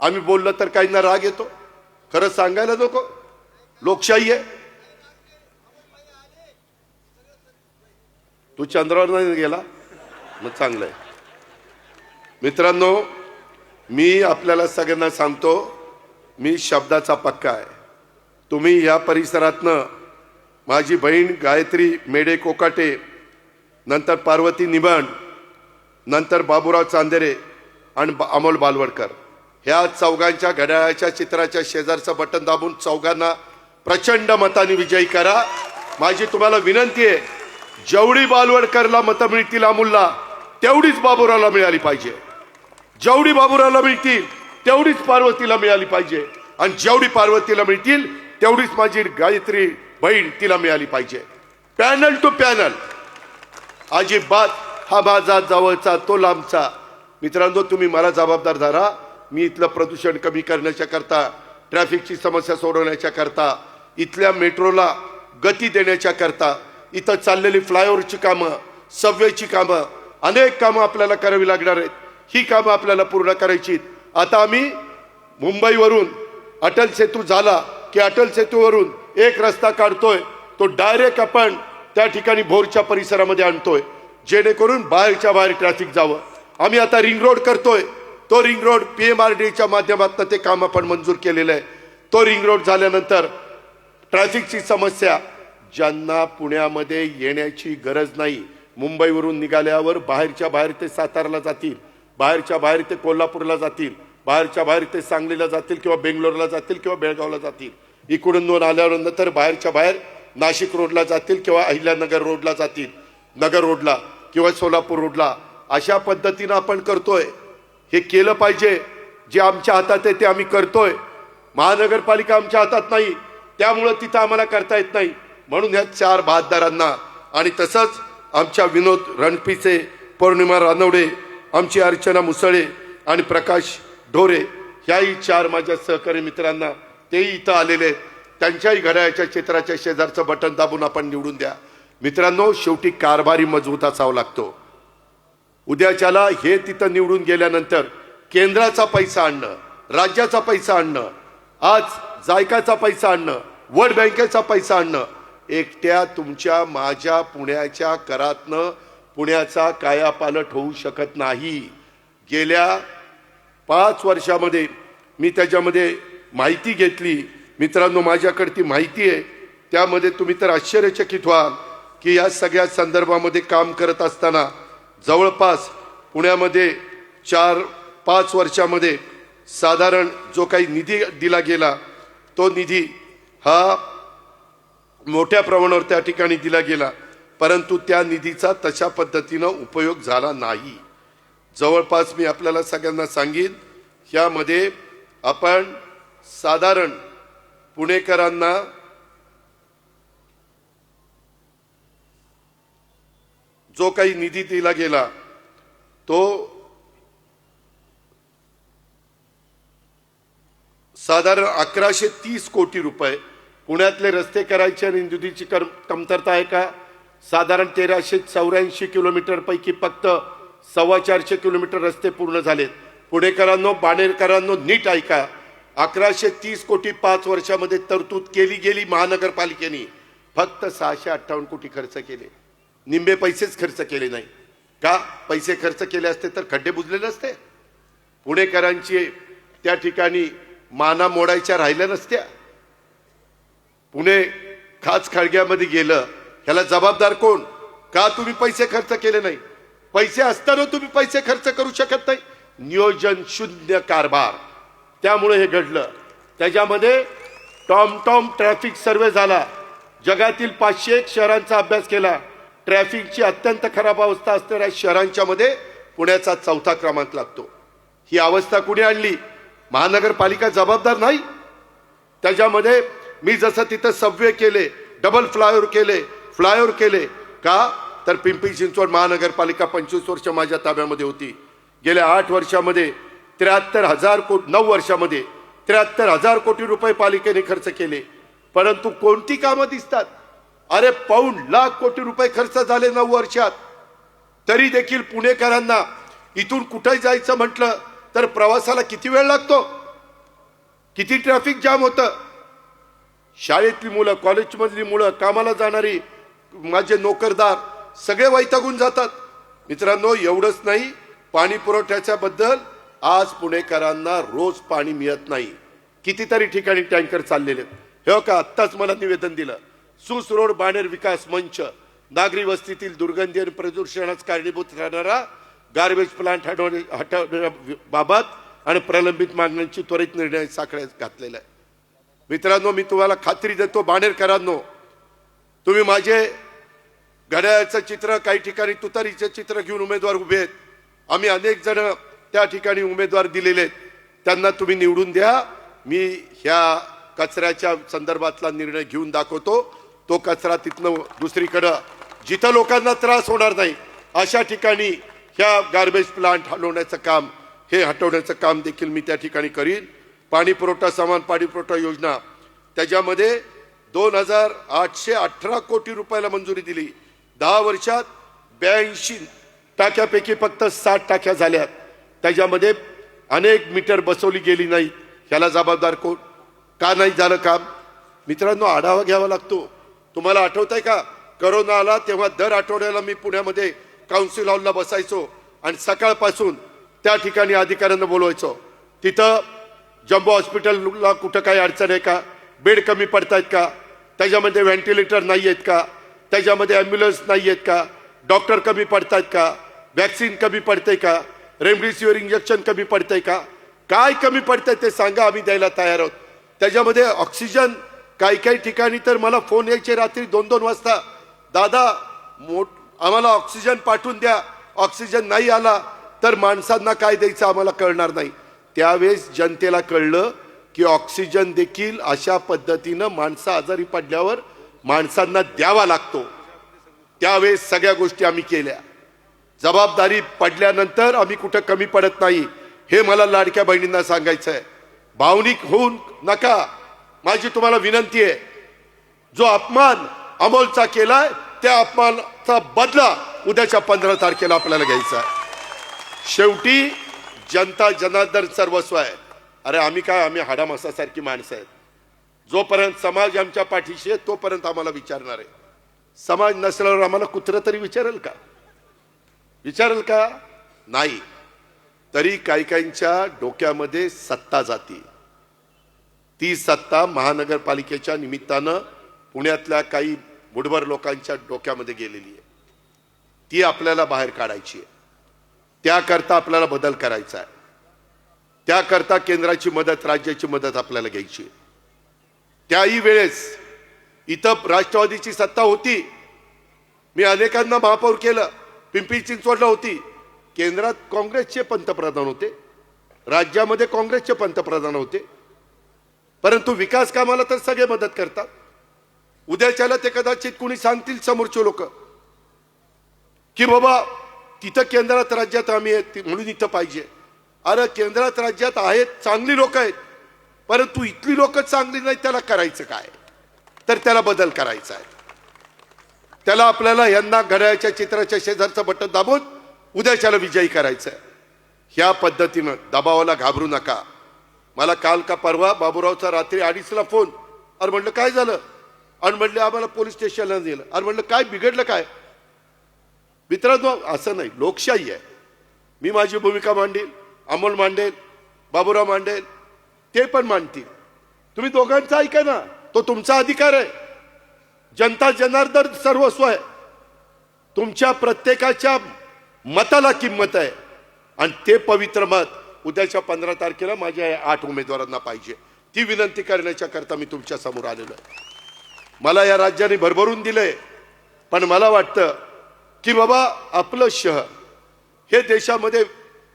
आम्ही बोललं तर काहींना राग येतो. खरं सांगायला नको? लोकशाही आहे. तू चंद्रावर नाही गेला मग चांगलं आहे. मित्रांनो, मी आपल्याला सगळ्यांना सांगतो, मी शब्दाचा पक्का आहे. तुम्ही या परिसरातनं माझी बहीण गायत्री मेडे कोकाटे, नंतर पार्वती निबण, नंतर बाबूराव चांदेरे आणि अमोल बालवडकर, ह्या चौघांच्या घड्याळाच्या चित्राच्या शेजारचं बटन दाबून चौघांना प्रचंड मताने विजयी करा. माझी तुम्हाला विनंती आहे, जेवढी बालवडकरला मतं मिळतील अमोलला, तेवढीच बाबूरावला मिळाली पाहिजे. जेवढी बाबूरावला मिळतील तेवढीच पार्वतीला मिळाली पाहिजे. आणि जेवढी पार्वतीला मिळतील तेवढीच माझी गायत्री बहीण तिला मिळाली पाहिजे. Panel to panel. अजिबात हा माझा जवळचा तो लांबचा. मित्रांनो, तुम्ही मला जबाबदार धरा. मी इथलं प्रदूषण कमी करण्याच्या करता, ट्रॅफिकची समस्या सोडवण्याच्या करता, इथल्या मेट्रोला गती देण्याच्या करता, इथं चाललेली फ्लायओव्हरची कामं, सबवेची कामं, अनेक कामं आपल्याला करावी लागणार आहेत. ही कामं आपल्याला पूर्ण करायची. आता आम्ही मुंबईवरून अटल सेतू झाला की अटल सेतूवरून एक रस्ता काढतोय, तो डायरेक्ट आपण त्या ठिकाणी भोरच्या परिसरामध्ये आणतोय, जेणेकरून बाहेरच्या बाहेर ट्रॅफिक जावं. आम्ही आता रिंग रोड करतोय, तो रिंग रोड PMRDच्या माध्यमातून ते काम आपण मंजूर केलेलं आहे. तो रिंग रोड झाल्यानंतर ट्रॅफिकची समस्या, ज्यांना पुण्यामध्ये येण्याची गरज नाही, मुंबईवरून निघाल्यावर बाहेरच्या बाहेर ते सातारला जातील, बाहेरच्या बाहेर ते कोल्हापूरला जातील, बाहेरच्या बाहेर ते सांगलीला जातील किंवा बेंगलोरला जातील किंवा बेळगावला जातील. इकडून दोन आल्यावर नंतर बाहेरच्या बाहेर नाशिक रोडला जातील किंवा अहिल्यानगर रोडला जातील, नगर रोडला किंवा सोलापूर रोडला. अशा पद्धतीनं आपण करतोय. हे केलं पाहिजे. जे आमच्या हातात आहे ते आम्ही करतोय. महानगरपालिका आमच्या हातात नाही, त्यामुळं तिथं आम्हाला करता येत नाही. म्हणून ह्या 4 बहादरांना आणि तसंच आमच्या विनोद रणपिसे, पौर्णिमा रानवडे, आमची अर्चना मुसळे आणि प्रकाश ढोरे, ह्याही 4 माझ्या सहकारी मित्रांना, तेही इथं आलेले आहेत, त्यांच्याही घड्याळाच्या चित्राच्या शेजारचं बटन दाबून आपण निवडून द्या. मित्रांनो, शेवटी कारभारी मजबूत असावा लागतो. उद्याच्याला हे तिथं निवडून गेल्यानंतर केंद्राचा पैसा आणणं, राज्याचा पैसा आणणं, आज जायकाचा पैसा आणणं, वर्ल्ड बँकेचा पैसा आणणं, एकट्या तुमच्या माझ्या पुण्याच्या करातनं पुण्याचा कायापालट होऊ शकत नाही. गेल्या 5 वर्षामध्ये मी त्याच्यामध्ये माहिती घेतली. मित्रांनो, माझ्याकडे ती माहिती आहे. त्यामध्ये तुम्ही तर आश्चर्यचकित व्हाल की या सगळ्या संदर्भामध्ये काम करत असताना जवळपास पुण्यामध्ये 4-5 वर्षामध्ये साधारण जो काही निधी दिला गेला, तो निधी हा मोठ्या प्रमाणावर त्या ठिकाणी दिला गेला, परंतु त्या निधीचा तशा पद्धतीनं उपयोग झाला नाही. जवळपास मी आपल्याला सगळ्यांना सांगेन, यामध्ये आपण साधारण पुणेकरांना जो काही निधी दिला गेला तो साधारण 1130 कोटी रुपये. पुण्यातले रस्ते करायचे आणि निधीची कमतरता आहे का? साधारण 1384 किलोमीटर पैकी फक्त 425 किलोमीटर रस्ते पूर्ण झालेत. पुणेकरांनो, बाणेरकरांनो, नीट ऐका. 1130 कोटी 5 वर्षामध्ये तरतूद केली गेली. महानगरपालिकेने फक्त 658 कोटी खर्च केले. निम्मे पैसेच खर्च केले नाही का? पैसे खर्च केले असते तर खड्डे बुजलेले असते, पुणेकरांची त्या ठिकाणी माना मोडायच्या राहिल्या नसत्या. पुणे खाच खळग्यामध्ये गेलं, ह्याला जबाबदार कोण? का तुम्ही पैसे खर्च केले नाही? पैसे असताना तुम्ही पैसे खर्च करू शकत नाही. नियोजन शून्य कारभार, त्यामुळे हे घडलं. त्याच्यामध्ये टॉम ट्रॅफिक सर्वे झाला. जगातील 501 शहरांचा अभ्यास केला. ट्रॅफिकची अत्यंत खराब अवस्था असणाऱ्या शहरांच्या मध्ये पुण्याचा 4था क्रमांक लागतो. ही अवस्था कुणी आणली? महानगरपालिका जबाबदार नाही. त्याच्यामध्ये मी जसं तिथं सबवे केले, डबल फ्लायओव्हर केले का? तर पिंपरी चिंचवड महानगरपालिका 25 वर्ष माझ्या ताब्यामध्ये होती. गेल्या 8 वर्षामध्ये 73,000 कोटी, 9 वर्षामध्ये 73,000 कोटी रुपये पालिकेने खर्च केले. परंतु कोणती कामं दिसतात? अरे पाऊण लाख कोटी रुपये खर्च झाले 9 वर्षात. तरी देखील पुणेकरांना इथून कुठे जायचं म्हटलं तर प्रवासाला किती वेळ लागतो, किती ट्रॅफिक जाम होतं. शाळेतली मुलं, कॉलेजमधली मुलं, कामाला जाणारी, माझे नोकरदार सगळे वैतागून जातात. मित्रांनो, एवढंच नाही, पाणी पुरवठ्याच्या बद्दल आज पुणेकरांना रोज पाणी मिळत नाही. कितीतरी ठिकाणी टँकर चाललेले. हे का आत्ताच मला निवेदन दिलं, सुस रोड बाणेर विकास मंच नागरी वस्तीतील दुर्गंधी आणि प्रदूषणास कारणीभूत राहणारा गार्बेज प्लांट हटवण्याबाबत आणि प्रलंबित मागण्यांची त्वरित निर्णय साखळ्यात घातलेला आहे. मित्रांनो, मी तुम्हाला खात्री देतो, बाणेरकरांनो, तुम्ही माझे घड्याळाचं चित्र, काही ठिकाणी तुतारीचे चित्र घेऊन उमेदवार उभे आहेत. आम्ही अनेक जण त्या ठिकाणी उमेदवार दिलेले आहेत, त्यांना तुम्ही निवडून द्या. मी ह्या कचऱ्याच्या संदर्भातला निर्णय घेऊन दाखवतो. तो कचरा तिथनं दुसरीकडं जिथं लोकांना त्रास होणार नाही अशा ठिकाणी ह्या गार्बेज प्लांट हलवण्याचं काम, हे हटवण्याचं काम देखील मी त्या ठिकाणी करीन. पाणी पुरवठा समान पाणी पुरवठा योजना, त्याच्यामध्ये 2,818 कोटी रुपयाला मंजुरी दिली. 10 वर्षात 82 टाक्यापैकी फक्त 60 टाक्या झाल्यात. त्याच्यामध्ये अनेक मीटर बसवली गेली नाही. ह्याला जबाबदार कोण? का नाही झालं काम? मित्रांनो, आढावा घ्यावा लागतो. तुम्हाला आठवत आहे का, करोना आला तेव्हा दर आठवड्याला मी पुण्यामध्ये काउन्सिल हॉलला बसायचो आणि सकाळपासून त्या ठिकाणी अधिकाऱ्यांना बोलवायचो. तिथं जम्बो हॉस्पिटलला कुठं काही अडचण आहे का, बेड कमी पडतायत का, त्याच्यामध्ये व्हेंटिलेटर नाही आहेत का, त्याच्यामध्ये ॲम्ब्युलन्स नाही आहेत का, डॉक्टर कमी पडतायत का, वॅक्सिन कमी पडतंय का, रेमडेसिवीर इंजेक्शन कमी पडतंय का, काय कमी पडतंय ते सांगा, आम्ही द्यायला तयार आहोत. त्याच्यामध्ये ऑक्सिजन काही काही ठिकाणी तर मला फोन यायचे रात्री 2-2 वाजता, दादा आम्हाला ऑक्सिजन पाठवून द्या, ऑक्सिजन नाही आला तर माणसांना काय द्यायचं आम्हाला कळणार नाही. त्यावेळेस जनतेला कळलं की ऑक्सिजन देखील अशा पद्धतीनं माणसं आजारी पडल्यावर माणसांना द्यावा लागतो. त्यावेळेस सगळ्या गोष्टी आम्ही केल्या. जबाबदारी पडल्यानंतर आम्ही कुठं कमी पडत नाही, हे मला लाडक्या बहिणींना सांगायचं आहे. भावनिक होऊन नका, माझी तुम्हाला विनंती आहे. जो अपमान अमोलचा केलाय त्या अपमानाचा बदला उद्याच्या 15 तारखेला आपल्याला घ्यायचा आहे. शेवटी जनता जनार्दन सर्वस्व आहे. अरे आम्ही हाडामासासारखी माणसं आहेत. जोपर्यंत समाज आमच्या पाठीशी आहे तोपर्यंत आम्हाला विचारणार आहे. समाज नसल्यावर आम्हाला कुत्रं तरी विचारेल का? विचारेल का? नाही. तरी काही काहींच्या डोक्यामध्ये सत्ता जाती. ती सत्ता महानगरपालिकेच्या निमित्तानं पुण्यातल्या काही मुठभर लोकांच्या डोक्यामध्ये गेलेली आहे. ती आपल्याला बाहेर काढायची आहे. त्याकरता आपल्याला बदल करायचा आहे. त्याकरता केंद्राची मदत, राज्याची मदत आपल्याला घ्यायची. त्याही वेळेस इथं राष्ट्रवादीची सत्ता होती. मी अनेकांना महापौर केलं. पिंपरी चिंचवडला होती. केंद्रात काँग्रेसचे पंतप्रधान होते, राज्यामध्ये काँग्रेसचे पंतप्रधान होते. परंतु विकास कामाला तर सगळे मदत करतात. उद्याच्याला ते कदाचित कुणी सांगतील समोरचे लोक की बाबा तिथं केंद्रात राज्यात आम्ही आहेत म्हणून इथं पाहिजे. अरे केंद्रात राज्यात आहेत, चांगली लोक आहेत, परंतु इथली लोक चांगली नाही. त्याला करायचं काय? तर त्याला बदल करायचा आहे. त्याला आपल्याला यांना घड्याळ्याच्या चित्राच्या शेजारचं बटन दाबून उद्याच्याला विजयी करायचं आहे. ह्या पद्धतीनं दबावाला घाबरू नका. मला काल का परवा बाबूरावचा रात्री 2:30ला फोन. अरे म्हणलं काय झालं? आणि म्हणले आम्हाला पोलीस स्टेशनला नेलं. अरे म्हणलं काय बिघडलं काय? मित्रांनो, असं नाही, लोकशाही आहे. मी माझी भूमिका मांडेल, अमोल मांडेल, बाबूराव मांडेल, ते पण मांडतील. तुम्ही दोघांचा ऐका ना, तो तुमचा अधिकार आहे. जनता जनार्दन सर्वस्व आहे. तुमच्या प्रत्येकाच्या मताला किंमत आहे आणि ते पवित्र मत उद्याच्या 15 तारखेला माझ्या 8 उमेदवारांना पाहिजे. ती विनंती करण्याच्या करता मी तुमच्या समोर आलेलो आहे. मला या राज्याने भरभरून दिलंय, पण मला वाटतं की बाबा आपलं शहर हे देशामध्ये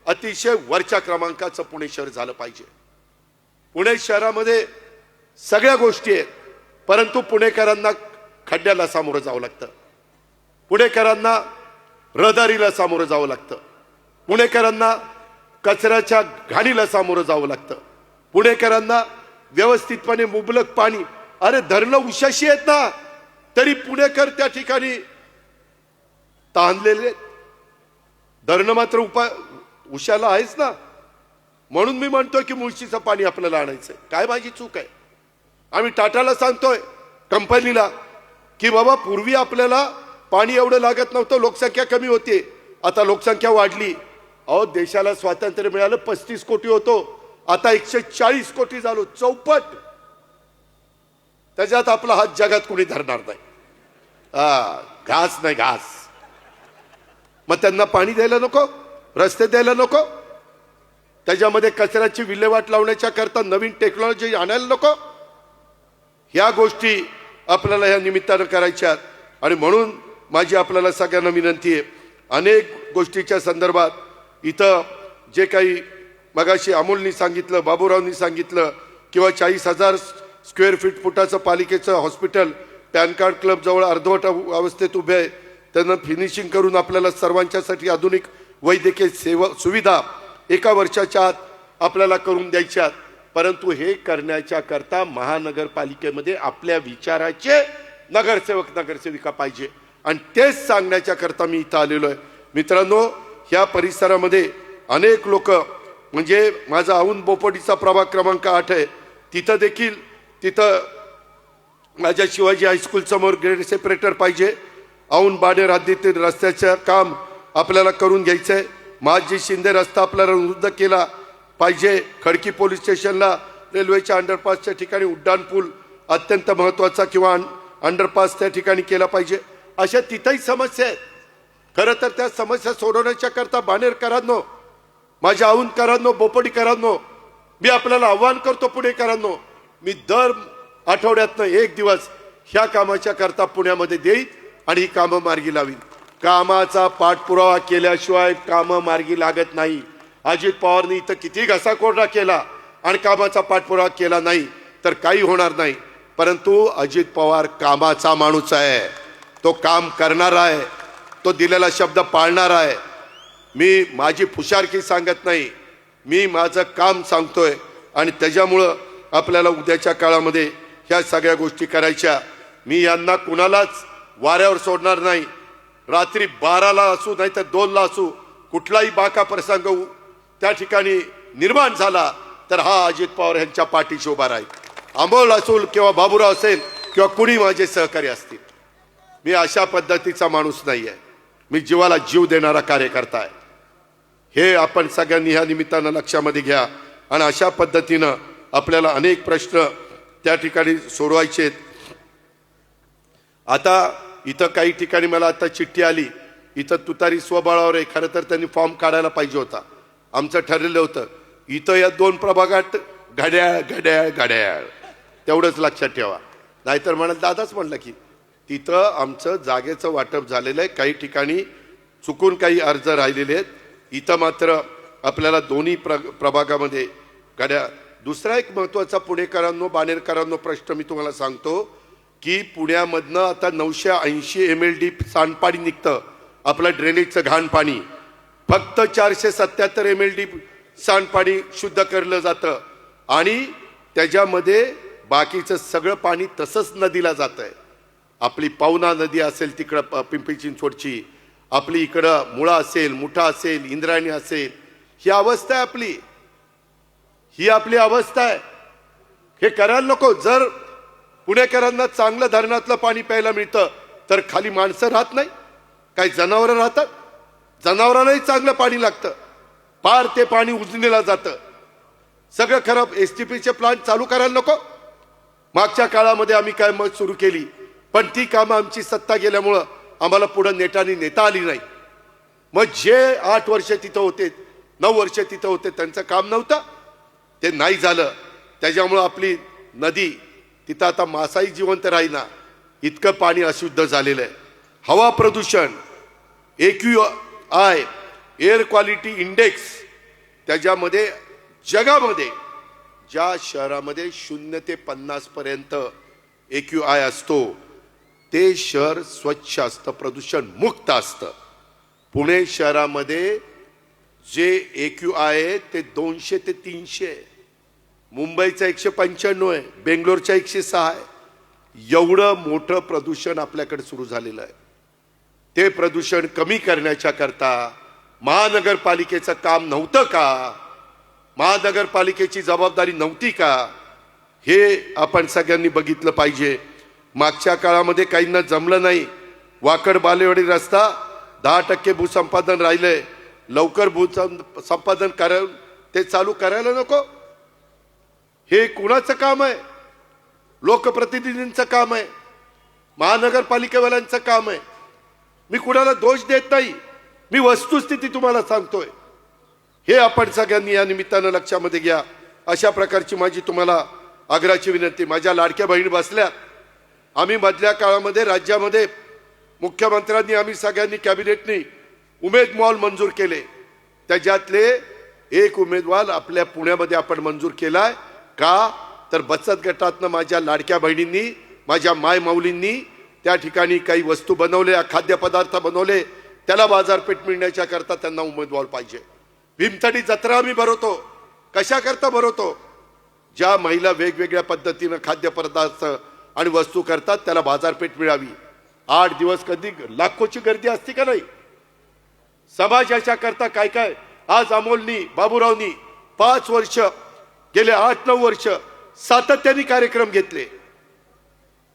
अतिशय वरच्या क्रमांकाचं पुणे शहर झालं पाहिजे. पुणे शहरामध्ये सगळ्या गोष्टी आहेत, परंतु पुणेकरांना खड्ड्याला सामोरं जावं लागतं. पुणेकरांना रहदारीला सामोरं जावं लागतं. पुणेकरांना कचऱ्याच्या घाणीला सामोरं जावं लागतं. पुणेकरांना व्यवस्थितपणे मुबलक पाणी. अरे धरणं उशाशी आहेत ना, तरी पुणेकर त्या ठिकाणी ताणलेले. धरणं मात्र उशाला आहेच ना. म्हणून मी म्हणतोय की मुळशीचं पाणी आपल्याला आणायचंय. काय माझी चूक आहे? आम्ही टाटाला सांगतोय, कंपनीला, की बाबा पूर्वी आपल्याला पाणी एवढं लागत नव्हतं, लोकसंख्या कमी होती, आता लोकसंख्या वाढली. अहो देशाला स्वातंत्र्य मिळालं 35 कोटी होतो, आता 140 कोटी झालो, चौपट. त्याच्यात आपला हात जगात कुणी धरणार नाही. घास नाही घास. मग त्यांना पाणी द्यायला नको, रस्ते द्यायला नको, त्याच्यामध्ये कचऱ्याची विल्हेवाट लावण्याच्या करता नवीन टेक्नॉलॉजी आणायला नको. ह्या गोष्टी आपल्याला या निमित्तानं करायच्या. आणि म्हणून माझी आपल्याला सगळ्यांना विनंती आहे, अनेक गोष्टीच्या संदर्भात इथं जे काही मगाशी अमोलनी सांगितलं, बाबूरावनी सांगितलं, किंवा 40,000 स्क्वेअर फुटाचं पालिकेचं हॉस्पिटल पॅन कार्ड क्लब जवळ अर्धवट अवस्थेत उभे आहे, त्यांना फिनिशिंग करून आपल्याला सर्वांच्यासाठी आधुनिक वैद्यकीय सेवा सुविधा 1 वर्षाच्या आत आपल्याला करून द्यायच्यात। परंतु हे करण्याच्या करता महानगरपालिकेमध्ये आपल्या विचाराचे नगरसेवक नगरसेविका पाहिजे आणि तेच सांगण्याच्या करता मी इथं आलेलो आहे। मित्रांनो, ह्या परिसरामध्ये अनेक लोक म्हणजे माझा औंध बोपोडीचा प्रभाग क्रमांक 8 आहे, तिथं देखील तिथं माझ्या शिवाजी हायस्कूल समोर ग्रेड सेपरेटर पाहिजे। औंध बाणेर हद्दीतील रस्त्याचं काम आपल्याला करून घ्यायचं आहे। महाजी शिंदे रस्ता आपल्याला रुद्ध केला पाहिजे। खडकी पोलीस स्टेशनला रेल्वेच्या अंडरपासच्या ठिकाणी उड्डाण पूल अत्यंत महत्त्वाचा किंवा अंडरपास त्या ठिकाणी केला पाहिजे। अशा तिथंही समस्या आहेत। खरं तर त्या समस्या सोडवण्याच्या करता बाणेरकरांनो, माझ्या औंधकरांनो, बोपोडीकरांनो, मी आपल्याला आव्हान करतो पुणेकरांनो, मी दर आठवड्यातनं 1 दिवस ह्या कामाच्या करता पुण्यामध्ये देईन आणि ही कामं मार्गी लावीन। कामाचा पाठपुरावा केल्याशिवाय कामं मार्गी लागत नाही। अजित पवारनी इथं किती घसाकोरडा केला आणि कामाचा पाठपुरावा केला नाही तर काही होणार नाही। परंतु अजित पवार कामाचा माणूस आहे, तो काम करणारा आहे, तो दिलेला शब्द पाळणारा आहे। मी माझी फुशारकी सांगत नाही, मी माझं काम सांगतोय आणि त्याच्यामुळं आपल्याला उद्याच्या काळामध्ये ह्या सगळ्या गोष्टी करायच्या। मी यांना कुणालाच वाऱ्यावर सोडणार नाही। रात्री 12ला असू नाही तर 2ला असू, कुठलाही बाका प्रसंग त्या ठिकाणी निर्माण झाला तर हा अजित पवार यांच्या पाठीशी उभा राहील। अमोल असूल किंवा बाबूराव असेल किंवा कुणी माझे सहकारी असतील, मी अशा पद्धतीचा माणूस नाही आहे। मी जीवाला जीव देणारा कार्यकर्ता आहे। हे आपण सगळ्यांनी ह्या निमित्तानं लक्षामध्ये घ्या आणि अशा पद्धतीनं आपल्याला अनेक प्रश्न त्या ठिकाणी सोडवायचे आहेत। आता इथं काही ठिकाणी मला आता चिठ्ठी आली, इथं तुतारी स्वबळावर आहे। खरं तर त्यांनी फॉर्म काढायला पाहिजे होता, आमचं ठरलेलं होतं। इथं या 2 प्रभागात घड्याळ घड्याळ घड्याळ तेवढंच लक्षात ठेवा, नाहीतर म्हणाल दादाच म्हणलं की तिथं आमचं जागेचं वाटप झालेलं आहे। काही ठिकाणी चुकून काही अर्ज राहिलेले आहेत, इथं मात्र आपल्याला दोन्ही प्रभागामध्ये घड्याळ। दुसरा एक महत्त्वाचा पुणेकरांनो, बाणेरकरांनो प्रश्न मी तुम्हाला सांगतो की पुण्यामधनं आता 980 MLD सांडपाणी निघतं, आपलं ड्रेनेजचं घाण पाणी। फक्त 477 MLD सांडपाणी शुद्ध करलं जातं आणि त्याच्यामध्ये बाकीचं सगळं पाणी तसंच नदीला जात आहे। आपली पवना नदी असेल तिकडं पिंपरी चिंचवडची, आपली इकडं मुळा असेल, मुठा असेल, इंद्रायणी असेल, ही अवस्था आहे आपली, ही आपली अवस्था आहे। हे करायला नको। जर पुणेकरांना चांगलं धरणातलं पाणी प्यायला मिळतं तर खाली माणसं राहत नाही, काही जनावरं राहतात, जनावरांनाही चांगलं पाणी लागतं, पार ते पाणी उजनीला जातं। सगळं खराब। STPचे प्लांट चालू करायला नको। मागच्या काळामध्ये आम्ही काय मत सुरू केली, पण ती कामं आमची सत्ता गेल्यामुळं आम्हाला पुढे नेटाने नेता आली नाही। मग जे 8 वर्ष तिथं होते, 9 वर्ष तिथं होते, त्यांचं काम नव्हतं, ते नाही झालं। त्याच्यामुळं आपली नदी तिथं आता मासाही जिवंत राहीना, इतकं पाणी अशुद्ध झालेलं आहे। हवा प्रदूषण, AQI एअर क्वालिटी इंडेक्स, त्याच्यामध्ये जगामध्ये ज्या शहरामध्ये 0 ते 50 पर्यंत AQI असतो ते शहर स्वच्छ असतं, प्रदूषण मुक्त असतं। पुणे शहरामध्ये जे AQI आहे ते 200 ते 300 आहे, मुंबईचा 195 आहे, बेंगलोरचा 106 आहे। एवढं मोठं प्रदूषण आपल्याकडे सुरू झालेलं आहे। ते प्रदूषण कमी करण्याच्या करता महानगरपालिकेचं काम नव्हतं का? महानगरपालिकेची जबाबदारी नव्हती का? हे आपण सगळ्यांनी बघितलं पाहिजे। मागच्या काळामध्ये काहींना जमलं नाही, वाकड बालेवाडी रस्ता 10% भूसंपादन राहिलंय, लवकर भूसंपादन करायला ते चालू करायला नको। हे कुणाचं काम आहे? लोकप्रतिनिधींचं काम आहे, महानगरपालिकेवाल्यांचं काम आहे। मी कुणाला दोष देत नाही, मी वस्तुस्थिती तुम्हाला सांगतोय। हे आपण सगळ्यांनी या निमित्तानं लक्षामध्ये घ्या। अशा प्रकारची माझी तुम्हाला आग्रहाची विनंती। माझ्या लाडक्या बहिणी बसल्या, आम्ही मधल्या काळामध्ये राज्यामध्ये मुख्यमंत्र्यांनी, आम्ही सगळ्यांनी कॅबिनेटनी उमेद मॉल मंजूर केले, त्याच्यातले एक उमेदवार आपल्या पुण्यामध्ये आपण मंजूर केलाय का? तर बचत गटातनं माझ्या लाडक्या बहिणींनी, माझ्या माय माऊलींनी त्या ठिकाणी काही वस्तू बनवल्या, खाद्यपदार्थ बनवले, त्याला बाजारपेठ मिळण्याच्या करता त्यांना उमेदवार पाहिजे. भीमथडी जत्रा आम्ही भरवतो. कशा करता भरवतो? ज्या महिला वेगवेगळ्या पद्धतीनं खाद्यपदार्थ आणि वस्तू करतात त्याला बाजारपेठ मिळावी. 8 दिवस कधी लाखोची गर्दी असते का नाही? समाजाच्या करता काय काय आज अमोलनी, बाबूरावनी 5 वर्ष, गेले 8-9 वर्ष सातत्याने कार्यक्रम घेतले.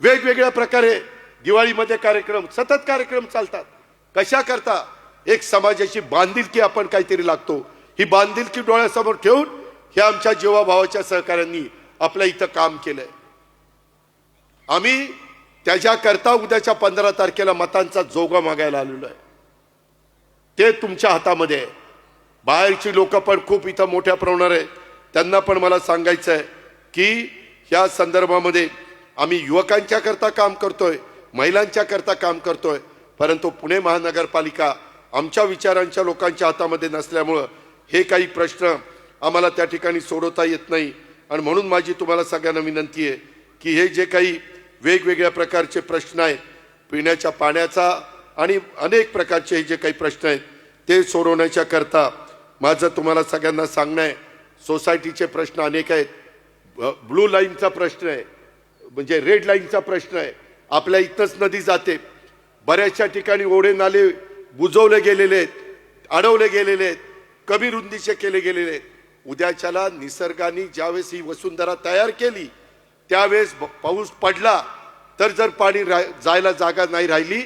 वेगवेगळ्या प्रकारे दिवाळीमध्ये कार्यक्रम, सतत कार्यक्रम चालतात. कशा करता? एक समाजाची बांधिलकी आपण काहीतरी लागतो. ही बांधिलकी डोळ्यासमोर ठेवून हे आमच्या जीवाभावाच्या सहकाऱ्यांनी आपल्या इथं काम केलंय. आम्ही त्याच्याकरता उद्याच्या 15 तारखेला मतांचा जोगा मागायला आलेलो आहे. ते तुमच्या हातामध्ये आहे. बाहेरची लोक पण खूप इथं मोठ्या प्रमाणावर आहेत. त्यांना पण मला सांगायचं आहे की ह्या संदर्भामध्ये आम्ही युवकांच्या करता काम करतोय, महिलांच्या करता काम करतोय, परंतु पुणे महानगरपालिका आमच्या विचारांच्या लोकांच्या हातामध्ये नसल्यामुळं हे काही प्रश्न आम्हाला त्या ठिकाणी सोडवता येत नाही. आणि म्हणून माझी तुम्हाला सगळ्यांना विनंती आहे की हे जे काही वेगवेगळ्या प्रकारचे प्रश्न आहेत, पिण्याच्या पाण्याचा आणि अनेक प्रकारचे हे जे काही प्रश्न आहेत ते सोडवण्याच्या करता माझं तुम्हाला सगळ्यांना सांगणं आहे. सोसायटीचे प्रश्न अनेक आहेत. ब्लू लाईनचा प्रश्न आहे, म्हणजे रेड लाईनचा प्रश्न आहे. आपल्या इथंच नदी जाते, बऱ्याचशा ठिकाणी ओढे नाले बुजवले गेलेले आहेत, अडवले गेलेले आहेत, कमी रुंदीचे केले गेलेले आहेत. उद्याच्याला निसर्गाने ज्यावेळेस ही वसुंधरा तयार केली त्यावेळेस पाऊस पडला तर जर पाणी जायला जागा नाही राहिली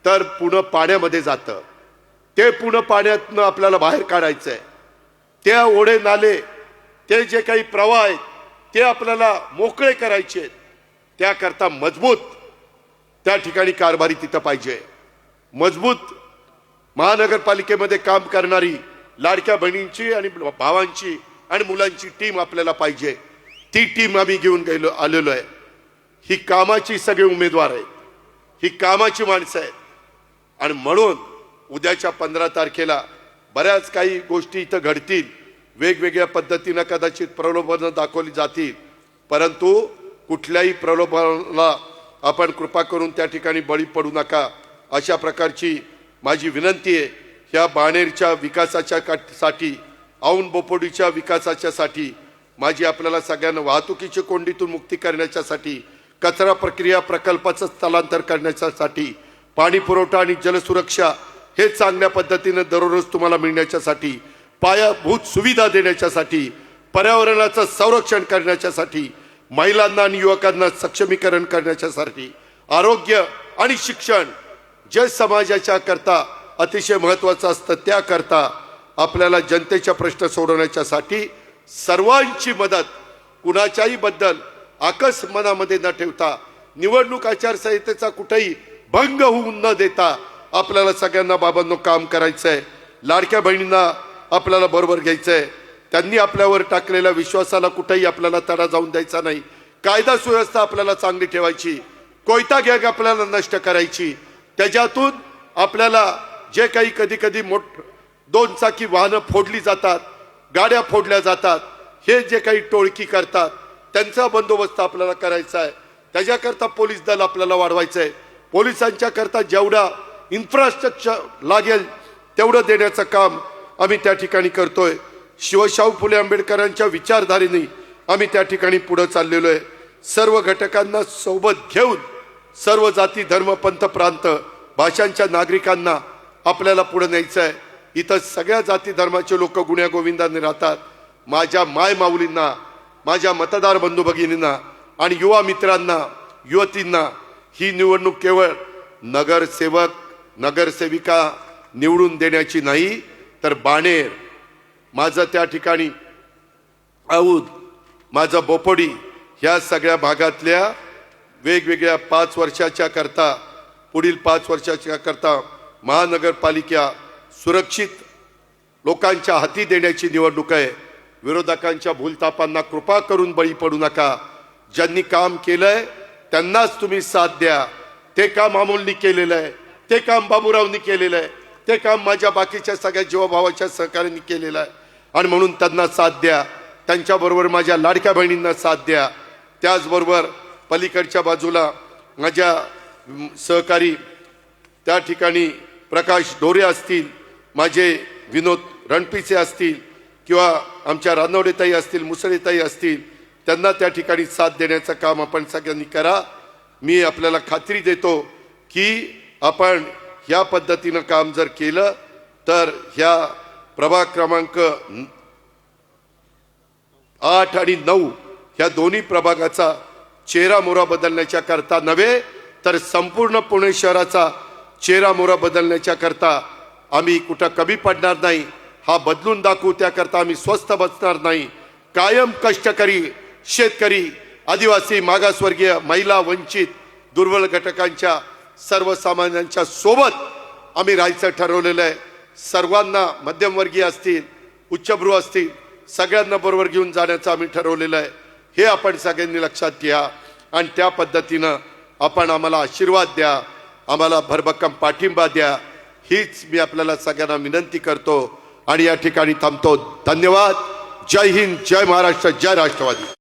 तर पुन्हा पाण्यामध्ये जातं. ते पुन्हा पाण्यातनं आपल्याला बाहेर काढायचं आहे. त्या ओढे नाले, ते जे काही प्रवाह आहेत ते आपल्याला मोकळे करायचे आहेत. त्याकरता मजबूत त्या ठिकाणी कारभारी तिथं पाहिजे. मजबूत महानगरपालिकेमध्ये काम करणारी लाडक्या बहिणींची आणि भावांची आणि मुलांची टीम आपल्याला पाहिजे. ती टीम आम्ही घेऊन आलेलो आहे. ही कामाची सगळे उमेदवार आहेत, ही कामाची माणसं आहेत. आणि म्हणून उद्याच्या 15 तारखेला बऱ्याच काही गोष्टी इथं घडतील. वेगवेगळ्या पद्धतीनं कदाचित प्रलोभनं दाखवली जातील, परंतु कुठल्याही प्रलोभनाला आपण कृपा करून त्या ठिकाणी बळी पडू नका, अशा प्रकारची माझी विनंती आहे. ह्या बाणेरच्या विकासाच्या साठी, औंध बोपोडीच्या विकासाच्यासाठी, माझी आपल्याला सगळ्यांना वाहतुकीची कोंडीतून मुक्ती करण्याच्यासाठी, कचरा प्रक्रिया प्रकल्पाचं स्थलांतर करण्याच्यासाठी, पाणी पुरवठा आणि जलसुरक्षा हे चांगल्या पद्धतीने दररोज तुम्हाला मिळण्याच्यासाठी, पायाभूत सुविधा देण्याच्यासाठी, पर्यावरणाचं संरक्षण करण्याच्यासाठी, महिलांना आणि युवकांना सक्षमीकरण करण्याच्यासाठी, आरोग्य आणि शिक्षण जे समाजाच्या करता अतिशय महत्त्वाचं असतं त्याकरता आपल्याला जनतेच्या प्रश्न सोडवण्याच्यासाठी सर्वांची मदत, कुणाच्याही बद्दल आकस मनामध्ये न ठेवता, निवडणूक आचारसंहितेचा कुठेही भंग होऊ न देता आपल्याला सगळ्यांना बाबांनो काम करायचं आहे. लाडक्या बहिणींना आपल्याला बरोबर घ्यायचं आहे. त्यांनी आपल्यावर टाकलेल्या विश्वासाला कुठेही आपल्याला तडा जाऊन द्यायचा नाही. कायदा सुव्यवस्था आपल्याला चांगली ठेवायची, कोयता गॅग आपल्याला नष्ट करायची. त्याच्यातून आपल्याला जे काही कधी कधी 2 चाकी वाहनं फोडली जातात, गाड्या फोडल्या जातात, हे जे काही टोळकी करतात त्यांचा बंदोबस्त आपल्याला करायचा आहे. त्याच्याकरता पोलीस दल आपल्याला वाढवायचं आहे. पोलिसांच्या करता जेवढा इन्फ्रास्ट्रक्चर लागेल तेवढं देण्याचं काम आम्ही त्या ठिकाणी करतोय. शिवशाहू फुले आंबेडकरांच्या विचारधारेने आम्ही त्या ठिकाणी पुढे चाललेलो आहे. सर्व घटकांना सोबत घेऊन सर्व जाती, धर्म, पंथ, प्रांत, भाषांच्या नागरिकांना आपल्याला पुढे न्यायचं आहे. इथं सगळ्या जाती धर्माचे लोक गुण्यागोविंदाने राहतात. माझ्या माय माऊलींना, माझ्या मतदार बंधू भगिनींना आणि युवा मित्रांना, युवतींना ही निवडणूक केवळ नगरसेवक, नगरसेविका निवडून देण्याची नाही, तर बाणेर, माझं त्या ठिकाणी औंध, माझं बोपोडी, ह्या सगळ्या भागातल्या वेगवेगळ्या 5 वर्षाच्या करता, पुढील 5 वर्षाच्या करता महानगरपालिका सुरक्षित लोकांच्या हाती देण्याची निवडणूक आहे. विरोधकांच्या भूलतापांना कृपा करून बळी पडू नका. ज्यांनी काम केलंय त्यांनाच तुम्ही साथ द्या. ते काम अमोलनी केलेलं आहे, ते काम बाबूरावनी केलेलं आहे, ते काम माझ्या बाकीच्या सगळ्या जीवाभावाच्या सहकार्यांनी केलेलं आहे. आणि म्हणून त्यांना साथ द्या. त्यांच्याबरोबर माझ्या लाडक्या बहिणींना साथ द्या. त्याचबरोबर पलीकडच्या बाजूला माझ्या सहकारी त्या ठिकाणी प्रकाश डोरे असतील, माझे विनोद रणपिसे असतील किंवा आमच्या रानवडेताई असतील, मुसळेताई असतील, त्यांना त्या ठिकाणी साथ देण्याचं काम आपण सगळ्यांनी करा. मी आपल्याला खात्री देतो की आपण ह्या पद्धतीनं काम जर केलं तर ह्या प्रभाग क्रमांक 8 आणि 9 ह्या दोन्ही प्रभागाचा चेहरा मोहरा बदलण्याच्या करता नव्हे तर संपूर्ण पुणे शहराचा चेहरा मोहरा बदलण्याच्या करता आम्ही कुठं कमी पडणार नाही. हा बदलून दाखवू, त्याकरता आम्ही स्वस्थ बसणार नाही. कायम कष्टकरी शेतकरी, आदिवासी, मागासवर्गीय, महिला, वंचित, दुर्बल घटकांच्या, सर्वसामान्यांच्या सोबत आम्ही राहायचं ठरवलेलं आहे. सर्वांना, मध्यमवर्गीय असतील, उच्चभ्रू असतील, सगळ्यांना बरोबर घेऊन जाण्याचं आम्ही ठरवलेलं आहे. हे आपण सगळ्यांनी लक्षात घ्या आणि त्या पद्धतीनं आपण आम्हाला आशीर्वाद द्या, आम्हाला भरभक्कम पाठिंबा द्या, हीच मी आपल्याला सगळ्यांना विनंती करतो आणि या ठिकाणी थांबतो. धन्यवाद. जय हिंद, जय महाराष्ट्र, जय राष्ट्रवादी.